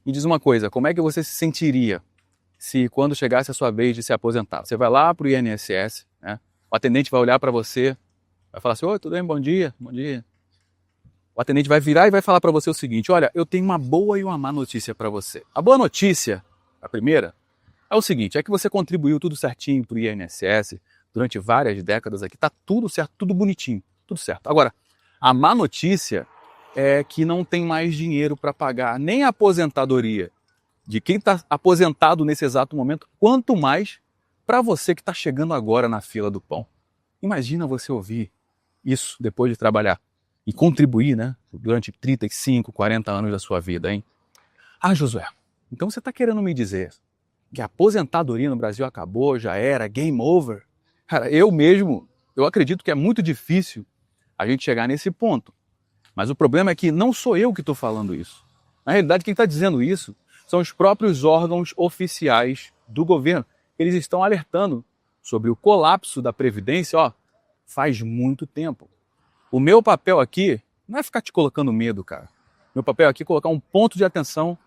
Me diz uma coisa, como é que você se sentiria se quando chegasse a sua vez de se aposentar? Você vai lá para o INSS, né? O atendente vai olhar para você, vai falar assim, oi, tudo bem? Bom dia, bom dia. O atendente vai virar e vai falar para você o seguinte, olha, eu tenho uma boa e uma má notícia para você. A boa notícia, a primeira, é o seguinte, é que você contribuiu tudo certinho para o INSS durante várias décadas aqui, tá tudo certo, tudo bonitinho, tudo certo. Agora, a má notícia é que não tem mais dinheiro para pagar nem a aposentadoria de quem está aposentado nesse exato momento, quanto mais para você que está chegando agora na fila do pão. Imagina você ouvir isso depois de trabalhar e contribuir, né, durante 35, 40 anos da sua vida, hein? Ah, Josué, então você está querendo me dizer que a aposentadoria no Brasil acabou, já era, game over? Cara, eu acredito que é muito difícil a gente chegar nesse ponto. Mas o problema é que não sou eu que estou falando isso. Na realidade, quem está dizendo isso são os próprios órgãos oficiais do governo. Eles estão alertando sobre o colapso da Previdência, faz muito tempo. O meu papel aqui não é ficar te colocando medo, cara. Meu papel aqui é colocar um ponto de atenção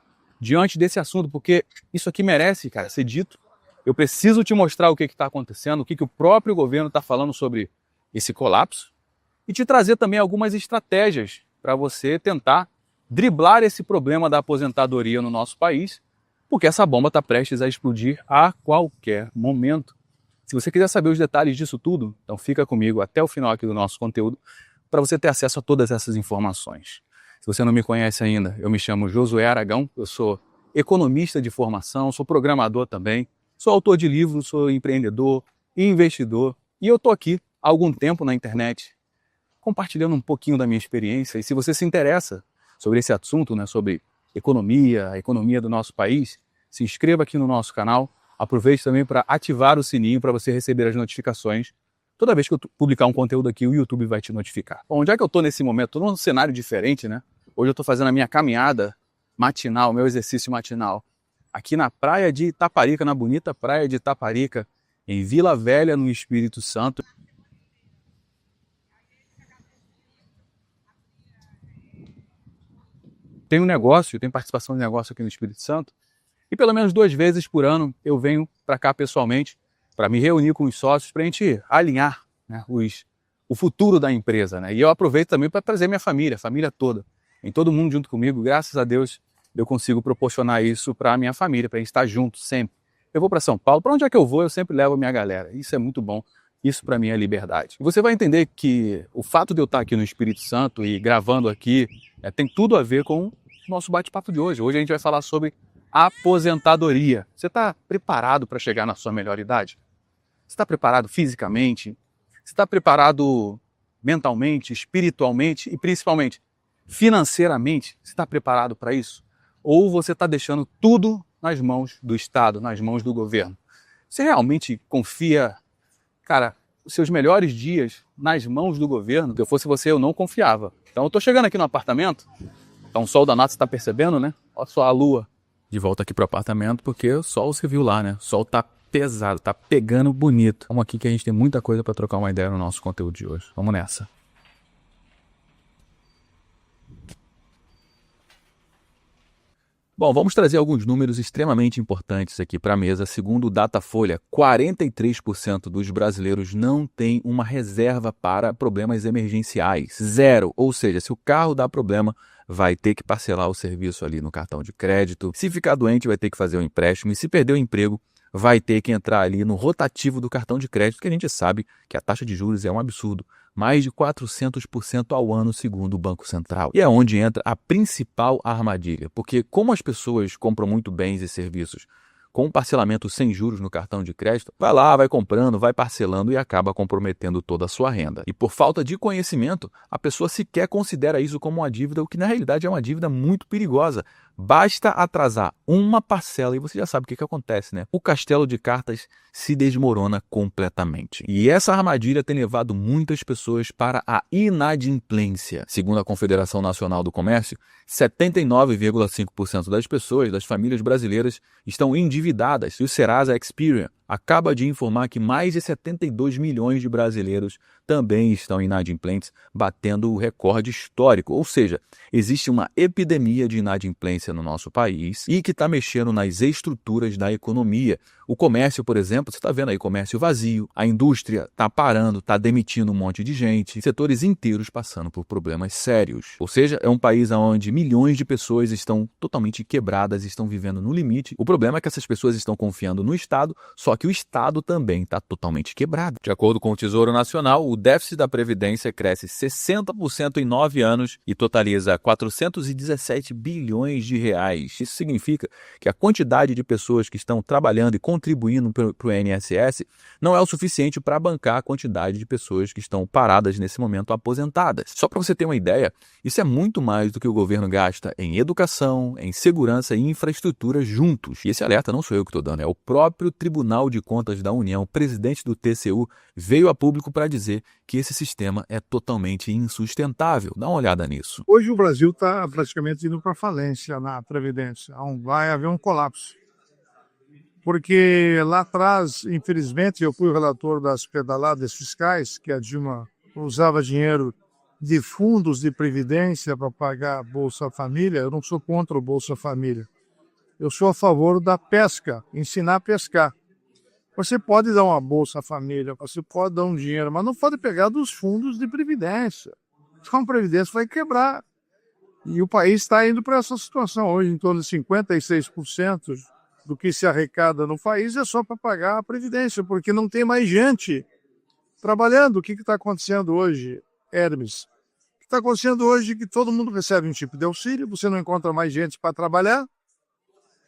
diante desse assunto, porque isso aqui merece, cara, ser dito. Eu preciso te mostrar o que está acontecendo, o que o próprio governo está falando sobre esse colapso e te trazer também algumas estratégias para você tentar driblar esse problema da aposentadoria no nosso país, porque essa bomba está prestes a explodir a qualquer momento. Se você quiser saber os detalhes disso tudo, então fica comigo até o final aqui do nosso conteúdo para você ter acesso a todas essas informações. Se você não me conhece ainda, eu me chamo Josué Aragão, eu sou economista de formação, sou programador também, sou autor de livros, sou empreendedor e investidor e eu estou aqui há algum tempo na internet compartilhando um pouquinho da minha experiência e se você se interessa sobre esse assunto, né, sobre economia, a economia do nosso país, se inscreva aqui no nosso canal, aproveite também para ativar o sininho para você receber as notificações. Toda vez que eu publicar um conteúdo aqui, o YouTube vai te notificar. Bom, onde é que eu estou nesse momento? Estou num cenário diferente, né? Hoje eu estou fazendo a minha caminhada matinal, meu exercício matinal, aqui na praia de Itaparica, na bonita praia de Itaparica, em Vila Velha, no Espírito Santo. Tenho participação de negócio aqui no Espírito Santo, e pelo menos 2 vezes por ano eu venho para cá pessoalmente, para me reunir com os sócios, para a gente alinhar, né, o futuro da empresa, né? E eu aproveito também para trazer minha família, a família toda. Tem todo mundo junto comigo, graças a Deus eu consigo proporcionar isso para a minha família, para a gente estar junto sempre. Eu vou para São Paulo, para onde é que eu vou, eu sempre levo a minha galera. Isso é muito bom, isso para mim é liberdade. E você vai entender que o fato de eu estar aqui no Espírito Santo e gravando aqui tem tudo a ver com o nosso bate-papo de hoje. Hoje a gente vai falar sobre aposentadoria. Você está preparado para chegar na sua melhor idade? Você está preparado fisicamente? Você está preparado mentalmente, espiritualmente e principalmente financeiramente? Você está preparado para isso? Ou você está deixando tudo nas mãos do Estado, nas mãos do governo? Você realmente confia, cara, os seus melhores dias nas mãos do governo? Se eu fosse você, eu não confiava. Então eu estou chegando aqui no apartamento, tá um sol danado, você está percebendo, né? Olha só a lua. De volta aqui pro apartamento, porque o sol você viu lá, né? O sol tá pesado, tá pegando bonito. Vamos aqui que a gente tem muita coisa para trocar uma ideia no nosso conteúdo de hoje. Vamos nessa. Bom, vamos trazer alguns números extremamente importantes aqui para a mesa. Segundo o Datafolha, 43% dos brasileiros não têm uma reserva para problemas emergenciais. 0. Ou seja, se o carro dá problema, vai ter que parcelar o serviço ali no cartão de crédito. Se ficar doente, vai ter que fazer um empréstimo. E se perder o emprego, vai ter que entrar ali no rotativo do cartão de crédito, que a gente sabe que a taxa de juros é um absurdo. Mais de 400% ao ano, segundo o Banco Central. E é onde entra a principal armadilha, porque como as pessoas compram muito bens e serviços com um parcelamento sem juros no cartão de crédito, vai lá, vai comprando, vai parcelando e acaba comprometendo toda a sua renda. E por falta de conhecimento, a pessoa sequer considera isso como uma dívida, o que na realidade é uma dívida muito perigosa. Basta atrasar uma parcela e você já sabe o que acontece, né? O castelo de cartas se desmorona completamente. E essa armadilha tem levado muitas pessoas para a inadimplência. Segundo a Confederação Nacional do Comércio, 79,5% das pessoas, das famílias brasileiras, estão endividadas. E o Serasa Experian acaba de informar que mais de 72 milhões de brasileiros também estão inadimplentes, batendo o recorde histórico. Ou seja, existe uma epidemia de inadimplência no nosso país e que está mexendo nas estruturas da economia. O comércio, por exemplo, você está vendo aí comércio vazio, a indústria está parando, está demitindo um monte de gente, setores inteiros passando por problemas sérios. Ou seja, é um país onde milhões de pessoas estão totalmente quebradas, estão vivendo no limite. O problema é que essas pessoas estão confiando no Estado, só que o Estado também está totalmente quebrado. De acordo com o Tesouro Nacional, o déficit da Previdência cresce 60% em 9 anos e totaliza 417 bilhões de reais. Isso significa que a quantidade de pessoas que estão trabalhando e contribuindo para o INSS não é o suficiente para bancar a quantidade de pessoas que estão paradas nesse momento aposentadas. Só para você ter uma ideia, isso é muito mais do que o governo gasta em educação, em segurança e infraestrutura juntos. E esse alerta não sou eu que estou dando, é o próprio Tribunal de Contas da União, presidente do TCU, veio a público para dizer que esse sistema é totalmente insustentável. Dá uma olhada nisso. Hoje o Brasil está praticamente indo para falência na Previdência. Vai haver um colapso. Porque lá atrás, infelizmente, eu fui o relator das pedaladas fiscais, que a Dilma usava dinheiro de fundos de previdência para pagar Bolsa Família. Eu não sou contra o Bolsa Família. Eu sou a favor da pesca, ensinar a pescar. Você pode dar uma Bolsa Família, você pode dar um dinheiro, mas não pode pegar dos fundos de previdência. Então a previdência vai quebrar. E o país está indo para essa situação. Hoje, em torno de 56% do que se arrecada no país é só para pagar a previdência, porque não tem mais gente trabalhando. O que está acontecendo hoje, Hermes? O que está acontecendo hoje é que todo mundo recebe um tipo de auxílio, você não encontra mais gente para trabalhar,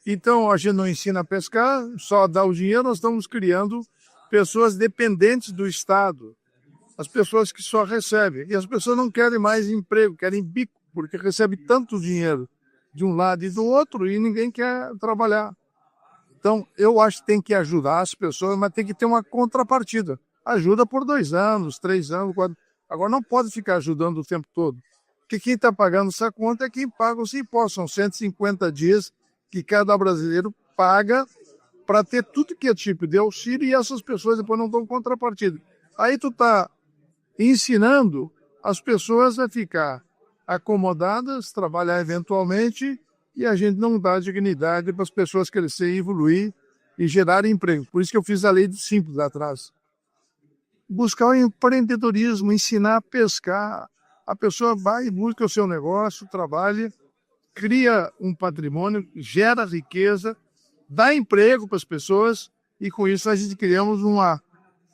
então a gente não ensina a pescar, só dá o dinheiro, nós estamos criando pessoas dependentes do Estado, as pessoas que só recebem. E as pessoas não querem mais emprego, querem bico, porque recebe tanto dinheiro de um lado e do outro e ninguém quer trabalhar. Então, eu acho que tem que ajudar as pessoas, mas tem que ter uma contrapartida. Ajuda por 2 anos, 3 anos, 4. Agora, não pode ficar ajudando o tempo todo. Porque quem está pagando essa conta é quem paga os impostos. São 150 dias que cada brasileiro paga para ter tudo que é tipo de auxílio e essas pessoas depois não dão contrapartida. Aí tu está ensinando as pessoas a ficar acomodadas, trabalhar eventualmente, e a gente não dá dignidade para as pessoas crescerem, evoluir e gerar emprego. Por isso que eu fiz a lei do simples lá atrás. Buscar o empreendedorismo, ensinar a pescar. A pessoa vai e busca o seu negócio, trabalha, cria um patrimônio, gera riqueza, dá emprego para as pessoas e com isso a gente criamos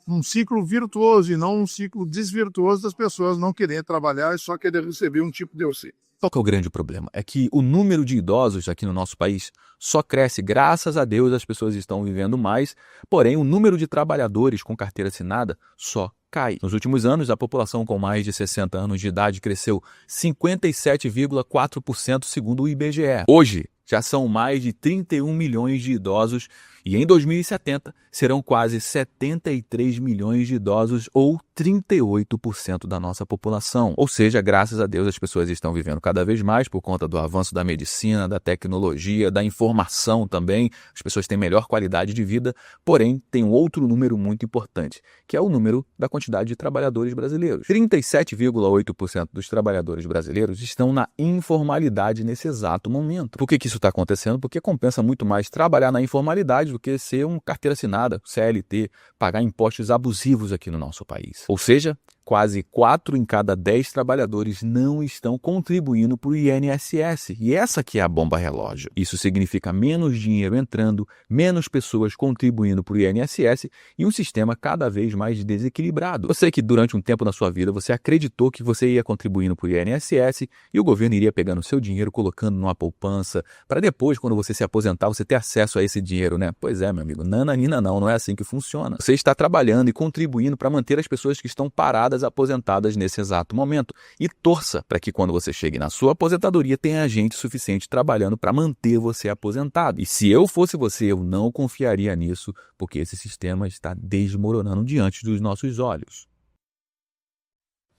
um ciclo virtuoso e não um ciclo desvirtuoso das pessoas não querer trabalhar e só querer receber um tipo de auxílio. Qual que é o grande problema? É que o número de idosos aqui no nosso país só cresce, graças a Deus as pessoas estão vivendo mais, porém o número de trabalhadores com carteira assinada só cai. Nos últimos anos, a população com mais de 60 anos de idade cresceu 57,4% segundo o IBGE. Hoje, já são mais de 31 milhões de idosos e em 2070 serão quase 73 milhões de idosos ou 38% da nossa população. Ou seja, graças a Deus as pessoas estão vivendo cada vez mais por conta do avanço da medicina, da tecnologia, da informação também. As pessoas têm melhor qualidade de vida, porém tem um outro número muito importante, que é o número da quantidade de trabalhadores brasileiros. 37,8% dos trabalhadores brasileiros estão na informalidade nesse exato momento. Por que isso está acontecendo? Porque compensa muito mais trabalhar na informalidade do que ser um carteira assinada, CLT, pagar impostos abusivos aqui no nosso país. Ou seja, quase 4 em cada 10 trabalhadores não estão contribuindo para o INSS. E essa que é a bomba relógio. Isso significa menos dinheiro entrando, menos pessoas contribuindo para o INSS e um sistema cada vez mais desequilibrado. Eu sei que durante um tempo na sua vida você acreditou que você ia contribuindo para o INSS e o governo iria pegando o seu dinheiro, colocando numa poupança, para depois, quando você se aposentar, você ter acesso a esse dinheiro, né? Pois é, meu amigo, nananina não é assim que funciona. Você está trabalhando e contribuindo para manter as pessoas que estão paradas, aposentadas nesse exato momento. E torça para que quando você chegue na sua aposentadoria tenha gente suficiente trabalhando para manter você aposentado. E se eu fosse você, eu não confiaria nisso, porque esse sistema está desmoronando diante dos nossos olhos.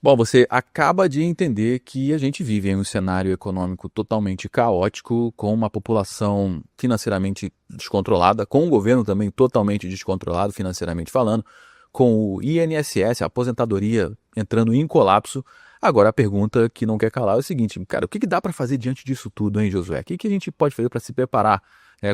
Bom, você acaba de entender que a gente vive em um cenário econômico totalmente caótico, com uma população financeiramente descontrolada, com um governo também totalmente descontrolado financeiramente falando, com o INSS, a aposentadoria, entrando em colapso. Agora, a pergunta que não quer calar é o seguinte, cara, o que dá para fazer diante disso tudo, hein, Josué? O que a gente pode fazer para se preparar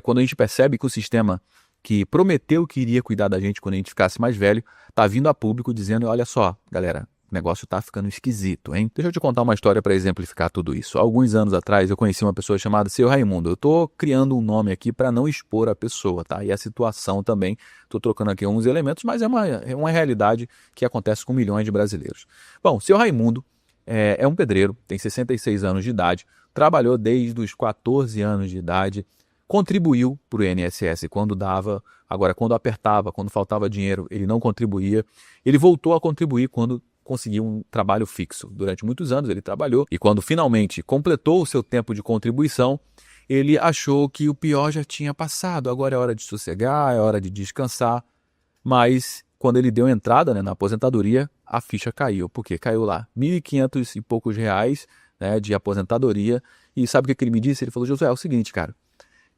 quando a gente percebe que o sistema que prometeu que iria cuidar da gente quando a gente ficasse mais velho, está vindo a público dizendo, olha só, galera, o negócio tá ficando esquisito, hein? Deixa eu te contar uma história para exemplificar tudo isso. Há alguns anos atrás eu conheci uma pessoa chamada Seu Raimundo. Eu tô criando um nome aqui para não expor a pessoa, tá? E a situação também. Tô trocando aqui alguns elementos, mas é uma realidade que acontece com milhões de brasileiros. Bom, Seu Raimundo é um pedreiro, tem 66 anos de idade, trabalhou desde os 14 anos de idade, contribuiu para o INSS quando dava, agora quando apertava, quando faltava dinheiro, ele não contribuía. Ele voltou a contribuir quando conseguiu um trabalho fixo. Durante muitos anos ele trabalhou e quando finalmente completou o seu tempo de contribuição, ele achou que o pior já tinha passado, agora é hora de sossegar, é hora de descansar, mas quando ele deu entrada, na aposentadoria, a ficha caiu, porque caiu lá R$ 1.500 e poucos reais, de aposentadoria, e sabe o que ele me disse? Ele falou, Josué, é o seguinte, cara,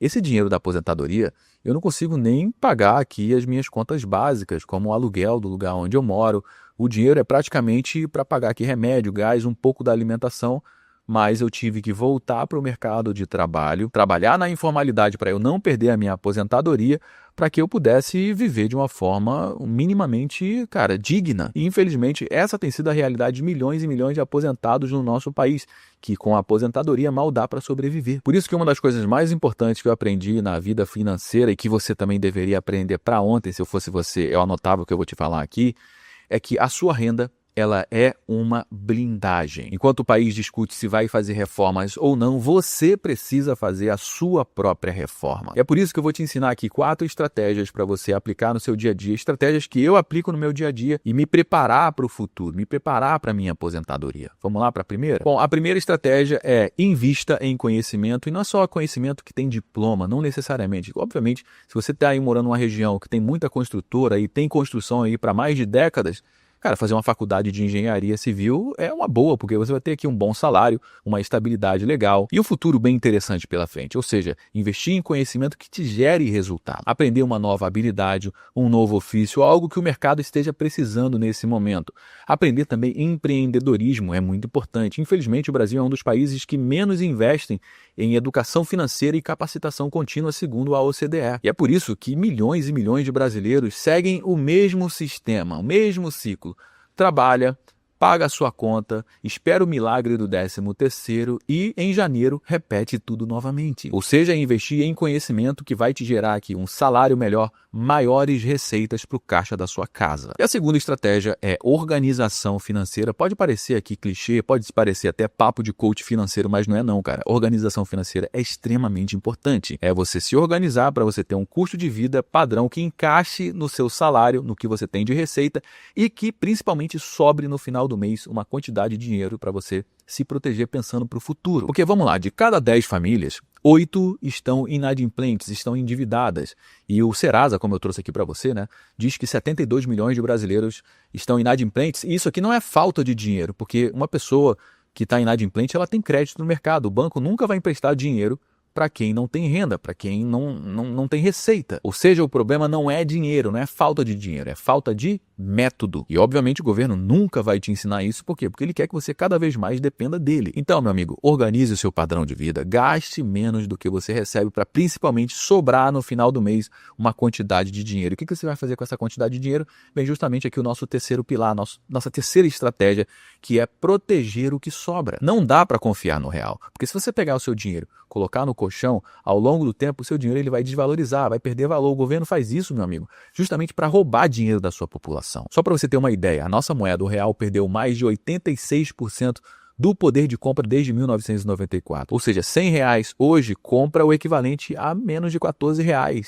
esse dinheiro da aposentadoria, eu não consigo nem pagar aqui as minhas contas básicas, como o aluguel do lugar onde eu moro. O dinheiro é praticamente para pagar aqui remédio, gás, um pouco da alimentação, mas eu tive que voltar para o mercado de trabalho, trabalhar na informalidade para eu não perder a minha aposentadoria, para que eu pudesse viver de uma forma minimamente, cara, digna. E infelizmente essa tem sido a realidade de milhões e milhões de aposentados no nosso país, que com a aposentadoria mal dá para sobreviver. Por isso que uma das coisas mais importantes que eu aprendi na vida financeira e que você também deveria aprender para ontem, se eu fosse você, eu anotava o que eu vou te falar aqui, é que a sua renda ela é uma blindagem. Enquanto o país discute se vai fazer reformas ou não, você precisa fazer a sua própria reforma. E é por isso que eu vou te ensinar aqui 4 estratégias para você aplicar no seu dia a dia, estratégias que eu aplico no meu dia a dia e me preparar para o futuro, me preparar para a minha aposentadoria. Vamos lá para a primeira? Bom, a primeira estratégia é invista em conhecimento, e não é só conhecimento que tem diploma, não necessariamente. Obviamente, se você está aí morando numa região que tem muita construtora e tem construção aí para mais de décadas, cara, fazer uma faculdade de engenharia civil é uma boa, porque você vai ter aqui um bom salário, uma estabilidade legal e um futuro bem interessante pela frente. Ou seja, investir em conhecimento que te gere resultado. Aprender uma nova habilidade, um novo ofício, algo que o mercado esteja precisando nesse momento. Aprender também empreendedorismo é muito importante. Infelizmente, o Brasil é um dos países que menos investem em educação financeira e capacitação contínua, segundo a OCDE. E é por isso que milhões e milhões de brasileiros seguem o mesmo sistema, o mesmo ciclo. Trabalha, paga a sua conta, espera o milagre do 13º e, em janeiro, repete tudo novamente. Ou seja, investir em conhecimento que vai te gerar aqui um salário melhor, maiores receitas para o caixa da sua casa. E a segunda estratégia é organização financeira. Pode parecer aqui clichê, pode parecer até papo de coach financeiro, mas não é não, cara. Organização financeira é extremamente importante. É você se organizar para você ter um custo de vida padrão que encaixe no seu salário, no que você tem de receita e que principalmente sobre no final do mês uma quantidade de dinheiro para você se proteger pensando para o futuro. Porque vamos lá, de cada 10 famílias, 8 estão inadimplentes, estão endividadas. E o Serasa, como eu trouxe aqui para você, diz que 72 milhões de brasileiros estão inadimplentes. E isso aqui não é falta de dinheiro, porque uma pessoa que está inadimplente, ela tem crédito no mercado. O banco nunca vai emprestar dinheiro para quem não tem renda, para quem não tem receita. Ou seja, o problema não é dinheiro, não é falta de dinheiro, é falta de método. E obviamente o governo nunca vai te ensinar isso, por quê? Porque ele quer que você cada vez mais dependa dele. Então, meu amigo, organize o seu padrão de vida, gaste menos do que você recebe para principalmente sobrar no final do mês uma quantidade de dinheiro. O que você vai fazer com essa quantidade de dinheiro? Bem, justamente aqui o nosso terceiro pilar, nossa terceira estratégia, que é proteger o que sobra. Não dá para confiar no real, porque se você pegar o seu dinheiro, colocar no colchão, ao longo do tempo o seu dinheiro ele vai desvalorizar, vai perder valor. O governo faz isso, meu amigo, justamente para roubar dinheiro da sua população. Só para você ter uma ideia, a nossa moeda, o real, perdeu mais de 86% do poder de compra desde 1994. Ou seja, R$ 100 hoje compra o equivalente a menos de R$ 14.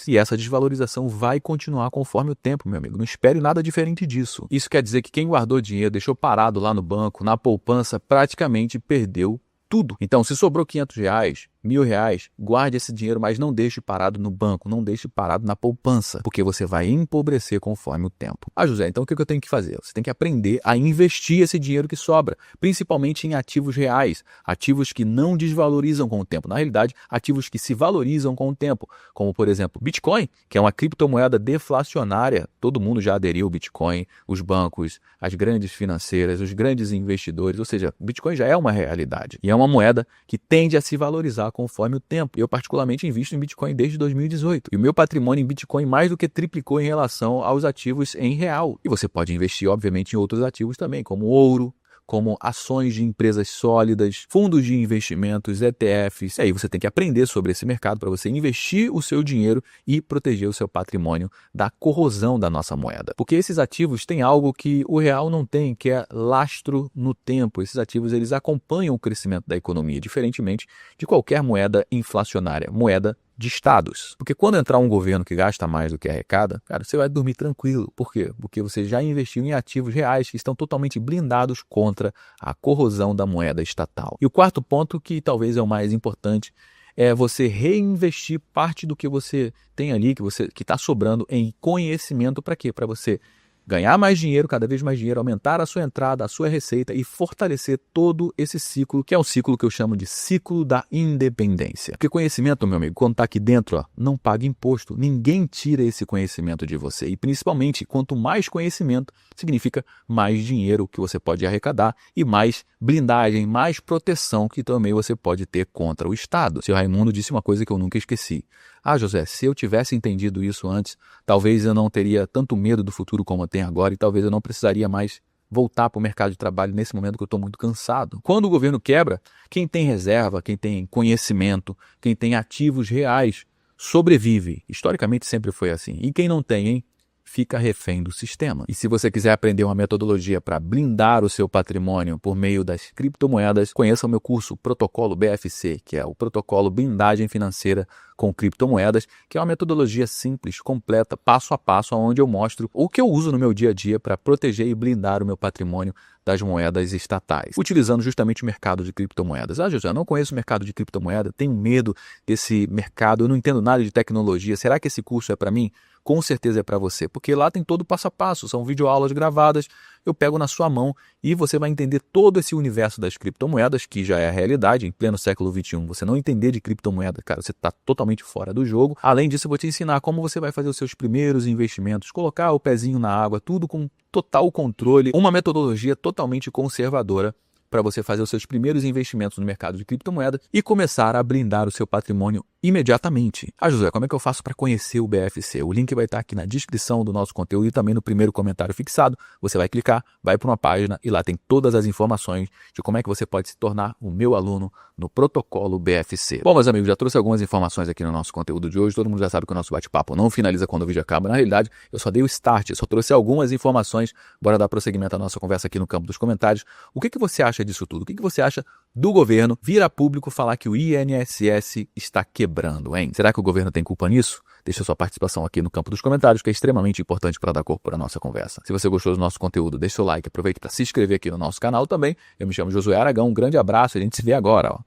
E essa desvalorização vai continuar conforme o tempo, meu amigo. Não espere nada diferente disso. Isso quer dizer que quem guardou dinheiro, deixou parado lá no banco, na poupança, praticamente perdeu tudo. Então, se sobrou R$ 500, R$ 1.000, guarde esse dinheiro, mas não deixe parado no banco, não deixe parado na poupança, porque você vai empobrecer conforme o tempo. Ah, José, então o que eu tenho que fazer? Você tem que aprender a investir esse dinheiro que sobra, principalmente em ativos reais, ativos que não desvalorizam com o tempo. Na realidade, ativos que se valorizam com o tempo, como por exemplo, Bitcoin, que é uma criptomoeda deflacionária. Todo mundo já aderiu ao Bitcoin, os bancos, as grandes financeiras, os grandes investidores, ou seja, Bitcoin já é uma realidade e é uma moeda que tende a se valorizar conforme o tempo. Eu particularmente invisto em Bitcoin desde 2018 e o meu patrimônio em Bitcoin mais do que triplicou em relação aos ativos em real. E você pode investir, obviamente, em outros ativos também, como ouro, como ações de empresas sólidas, fundos de investimentos, ETFs. E aí você tem que aprender sobre esse mercado para você investir o seu dinheiro e proteger o seu patrimônio da corrosão da nossa moeda. Porque esses ativos têm algo que o real não tem, que é lastro no tempo. Esses ativos eles acompanham o crescimento da economia, diferentemente de qualquer moeda inflacionária, moeda de estados. Porque quando entrar um governo que gasta mais do que arrecada, cara, você vai dormir tranquilo. Por quê? Porque você já investiu em ativos reais que estão totalmente blindados contra a corrosão da moeda estatal. E o quarto ponto, que talvez é o mais importante, é você reinvestir parte do que você tem ali, que está sobrando em conhecimento. Para quê? Para você ganhar mais dinheiro, cada vez mais dinheiro, aumentar a sua entrada, a sua receita e fortalecer todo esse ciclo, que é um ciclo que eu chamo de ciclo da independência. Porque conhecimento, meu amigo, quando está aqui dentro, não paga imposto. Ninguém tira esse conhecimento de você. E principalmente, quanto mais conhecimento, significa mais dinheiro que você pode arrecadar e mais blindagem, mais proteção que também você pode ter contra o Estado. O seu Raimundo disse uma coisa que eu nunca esqueci. Ah, José, se eu tivesse entendido isso antes, talvez eu não teria tanto medo do futuro como eu tenho agora e talvez eu não precisaria mais voltar para o mercado de trabalho nesse momento que eu estou muito cansado. Quando o governo quebra, quem tem reserva, quem tem conhecimento, quem tem ativos reais, sobrevive. Historicamente sempre foi assim. E quem não tem, hein? Fica refém do sistema. E se você quiser aprender uma metodologia para blindar o seu patrimônio por meio das criptomoedas, conheça o meu curso Protocolo BFC, que é o Protocolo Blindagem Financeira com Criptomoedas, que é uma metodologia simples, completa, passo a passo, onde eu mostro o que eu uso no meu dia a dia para proteger e blindar o meu patrimônio das moedas estatais, utilizando justamente o mercado de criptomoedas. Ah, José, eu não conheço o mercado de criptomoeda, tenho medo desse mercado, eu não entendo nada de tecnologia, será que esse curso é para mim? Com certeza é para você, porque lá tem todo o passo a passo, são videoaulas gravadas, eu pego na sua mão e você vai entender todo esse universo das criptomoedas, que já é a realidade, em pleno século XXI. Você não entender de criptomoeda, cara, você está totalmente fora do jogo. Além disso, eu vou te ensinar como você vai fazer os seus primeiros investimentos, colocar o pezinho na água, tudo com total controle, uma metodologia totalmente conservadora para você fazer os seus primeiros investimentos no mercado de criptomoedas e começar a blindar o seu patrimônio imediatamente. Ah, José, como é que eu faço para conhecer o BFC? O link vai estar aqui na descrição do nosso conteúdo e também no primeiro comentário fixado. Você vai clicar, vai para uma página e lá tem todas as informações de como é que você pode se tornar o meu aluno no Protocolo BFC. Bom, meus amigos, já trouxe algumas informações aqui no nosso conteúdo de hoje. Todo mundo já sabe que o nosso bate-papo não finaliza quando o vídeo acaba. Na realidade, eu só dei o start, eu só trouxe algumas informações. Bora dar prosseguimento à nossa conversa aqui no campo dos comentários. O que você acha disso tudo? O que você acha do governo vir a público falar que o INSS está quebrando, hein? Será que o governo tem culpa nisso? Deixa sua participação aqui no campo dos comentários, que é extremamente importante para dar corpo para a nossa conversa. Se você gostou do nosso conteúdo, deixa seu like, aproveite para se inscrever aqui no nosso canal também. Eu me chamo Josué Aragão, um grande abraço, a gente se vê agora,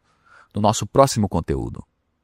no nosso próximo conteúdo.